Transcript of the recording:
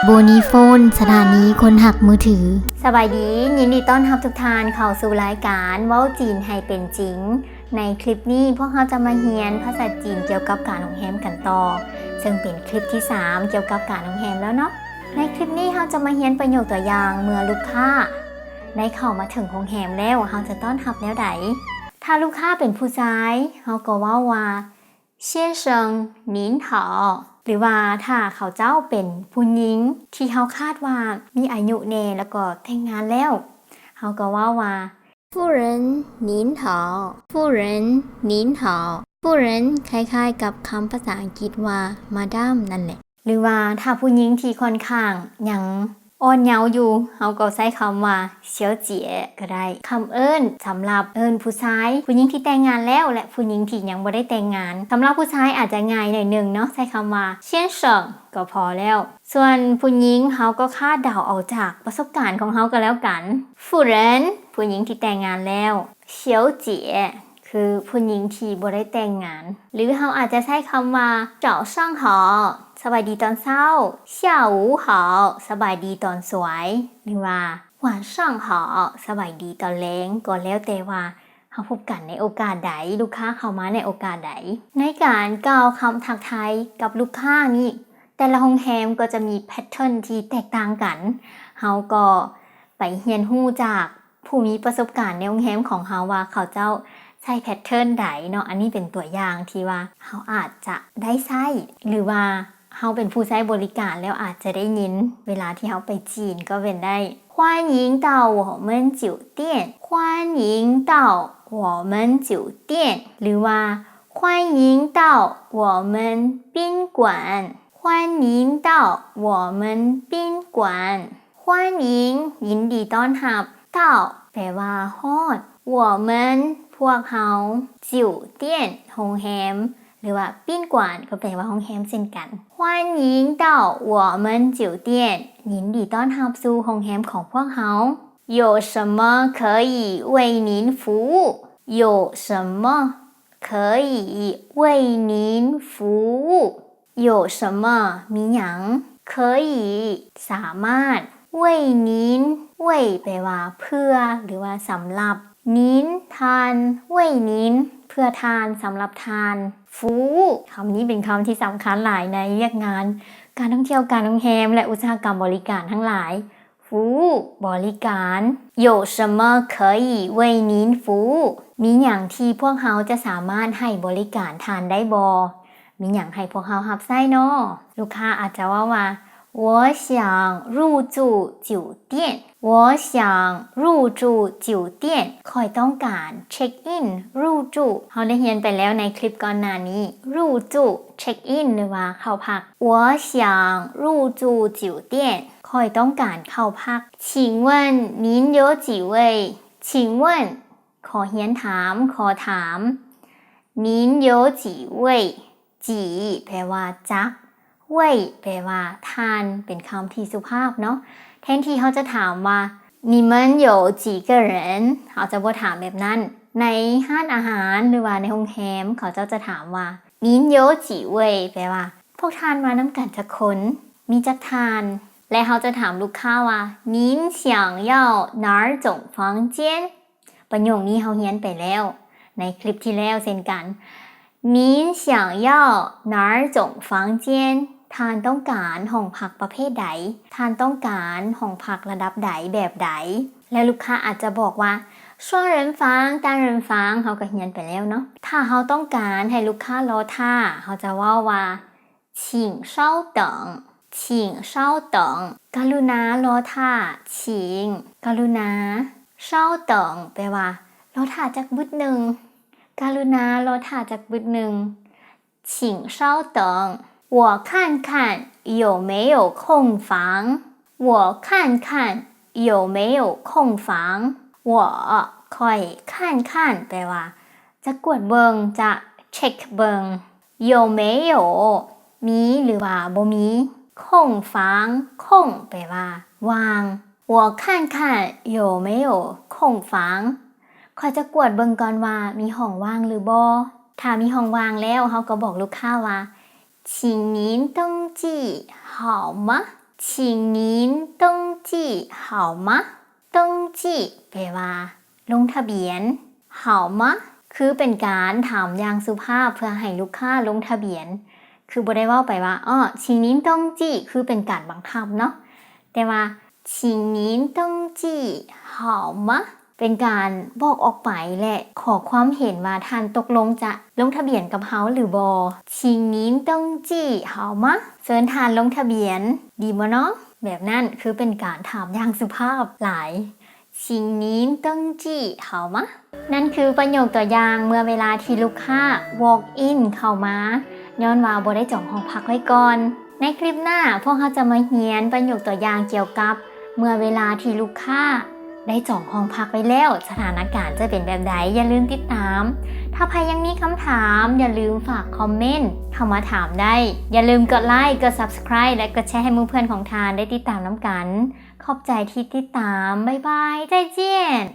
โบนีโฟนสถานีคนหักมือถือสบายดียินดีต้อนรับทุกท่านเข้าสู่รายการเว้าจีนให้เป็นจริงในคลิปนี้พวกเราจะมาเรียนภาษาจีนเกี่ยวกับการโรงแรมกันต่อซึ่งเป็นคลิปที่3เกี่ยวกับการโรงแรมแล้วเนาะในคลิปนี้เราจะมาเรียนประโยคตัวอย่างเมื่อลูกค้าได้เข้ามาถึงโรงแรมแล้วเราจะต้อนรับแนวใดถ้าลูกค้าเป็นผู้ชายเราก็ว่า先生您好หรือว่าถ้าเขาเจ้าเป็นผู้หญิงที่เขาคาดว่ามีอายุแน่แล้วก็แต่งงานแล้วเขาก็ว่า夫人您好夫人您好夫人คล้ายๆกับคำภาษาอังกฤษว่า madam นั่นแหละหรือว่าถ้าผู้หญิงที่ค่อนข้างยังอ่อนเยาว์อยู่เขาก็ใช้คำว่าเฉียวเจี๋ยก็ได้คำเอิ้นสำหรับเอิ้นผู้ชายผู้หญิงที่แต่งงานแล้วและผู้หญิงที่ยังบ่ได้แต่งงานสำหรับผู้ชายอาจจะง่ายหน่อยนึงเนาะใช้คำว่า先生ก็พอแล้วส่วนผู้หญิงเขาก็คาดเดาเอาจากประสบการณ์ของเขาก็แล้วกัน夫人ผู้หญิงที่แต่งงานแล้วเฉียวเจี๋ยคือผู้หญิงที่บ่ได้แต่งงานหรือเขาอาจจะใช้คำว่า早上好สบายดีตอนเช้า下午好สบายดีตอนสวยหรือว่า晚上好สบายดีตอนแลงก็แล้วแต่ว่าเขาพบกันในโอกาสใดลูกค้าเข้ามาในโอกาสใดในการกล่าวคำทักทายกับลูกค้านี่แต่ละโรงแรมก็จะมีแพทเทิร์นที่แตกต่างกันเขาก็ไปเรียนรู้จากผู้มีประสบการณ์ในโรงแรมของเขาว่าเขาเจ้าใช้แพทเทิร์นใดเนาะอันนี้เป็นตัวอย่างที่ว่าเขาอาจจะได้ใช้หรือว่าเขาเป็นผู้ใช้บริการแล้วอาจจะได้ยินเวลาที่เขาไปจีนก็เป็นได้欢迎到我们酒店欢迎到我们酒店หรือว่า欢迎到我们宾馆欢迎到我们宾馆欢迎ยินดีต้อนรับ到แปลว่าฮอด我们พวกเขาจิ๋วเตี้ยนโรงแรมหรือว่าปิ้นกวนก็แปลว่าโรงแรมเช่นกัน欢迎到我们酒店ยินดีต้อนรับสู่โรงแรมของพวกเขา有什么可以为您服务有什么可以为您服务有什么มีหยัง可以สามารถ为您为แปลว่าเพื่อหรือว่าสำหรับนิ้นทานเว่ยนิ้นเพื่อทานสำหรับทานฟูคำนี้เป็นคำที่สำคัญหลายในเรียกงานการท่องเที่ยวการโรงแรมและอุตสาหกรรมบริการทั้งหลายฟูบริการ有什么可以为您服务มีอย่างที่พวกเขาจะสามารถให้บริการทานได้บ่มีอย่างให้พวกเขารับใช้เนาะลูกค้าอาจจะว่า我想入住酒店我想入住酒店คอยต้องการเช็คอิน入住เราได้เรียนไปแล้วในคลิปก่อนหน้านี้入住เช็คอินหรือว่าเข้าพัก我想入住酒店คอยต้องการเข้าพัก请问您有几位请问ขอเรียนถามขอถาม您有几位จีแปลว่าจักเว่ยแปลว่าทานเป็นคำที่สุภาพเนาะแทนที่เขาจะถามว่า你们有几个人เขาจะบ่ถามแบบนั้นในห้านอาหารหรือว่าในโรงแรมเขาจะถามว่า您有几位แปลว่าพวกทานมานำกันจักคนมีจักทานและเขาจะถามลูกค้าว่า您想要哪种房间ประโยคนี้เขาเรียนไปแล้วในคลิปที่แล้วเช่นกัน您想要哪种房间ทานต้องการห้องพักประเภทใดทานต้องการห้องพักระดับใดแบบใดและลูกค้าอาจจะบอกว่า双人房单人房เขาก็เรียนไปแล้วเนาะถ้าเขาต้องการให้ลูกค้ารอท่าเขาจะว่า请稍等请稍等กรุณารอท่า请กรุณา稍等แปลว่ารอท่าจักบึดหนึ่งกรุณารอท่าจักบึดหนึ่ง请稍等我看看有没有空房我看看有没有空房我คอย看看แปลว่าจะกวดเบิงจะเช็คเบิง有没有มีหรือว่าบ่มี空房空แปลว่าว่าง我看看有没有空房คอยจะกวดเบิงก่อนว่ามีห้องว่างหรือบ่ถ้ามีห้องว่างแล้วเขาก็บอกลูกค้าว่า请您登记好吗请您登记好吗登记แปลว่าลงทะเบียน好吗คือเป็นการถามอย่างสุภาพเพื่อให้ลูกค้าลงทะเบียนคือบ่ได้เว้าไปว่า请您登记คือเป็นการบังคับเนาะแต่ว่า请您登记好吗เป็นการบอกออกไปและขอความเห็นว่าท่านตกลงจะลงทะเบียนกับเฮาหรือบ่请您登记好吗เชิญท่านลงทะเบียนดีบ่เนาะแบบนั้นคือเป็นการถามอย่างสุภาพหลาย请您登记好吗นั่นคือประโยคตัวอย่างเมื่อเวลาที่ลูกค้า walk in เข้ามาย้อนว่าบ่ได้จองห้องพักไว้ก่อนในคลิปหน้าพวกเราจะมาเรียนประโยคตัวอย่างเกี่ยวกับเมื่อเวลาที่ลูกค้าได้จองห้องพักไว้แล้วสถานการณ์จะเป็นแบบใดอย่าลืมติดตามถ้าใครยังมีคำถามอย่าลืมฝากคอมเมนต์เข้ามาถามได้อย่าลืมกดไลค์กด Subscribe และกดแชร์ให้หมู่เพื่อนของทานได้ติดตามน้ำกันขอบใจที่ติดตามบ๊ายบายใจเจียน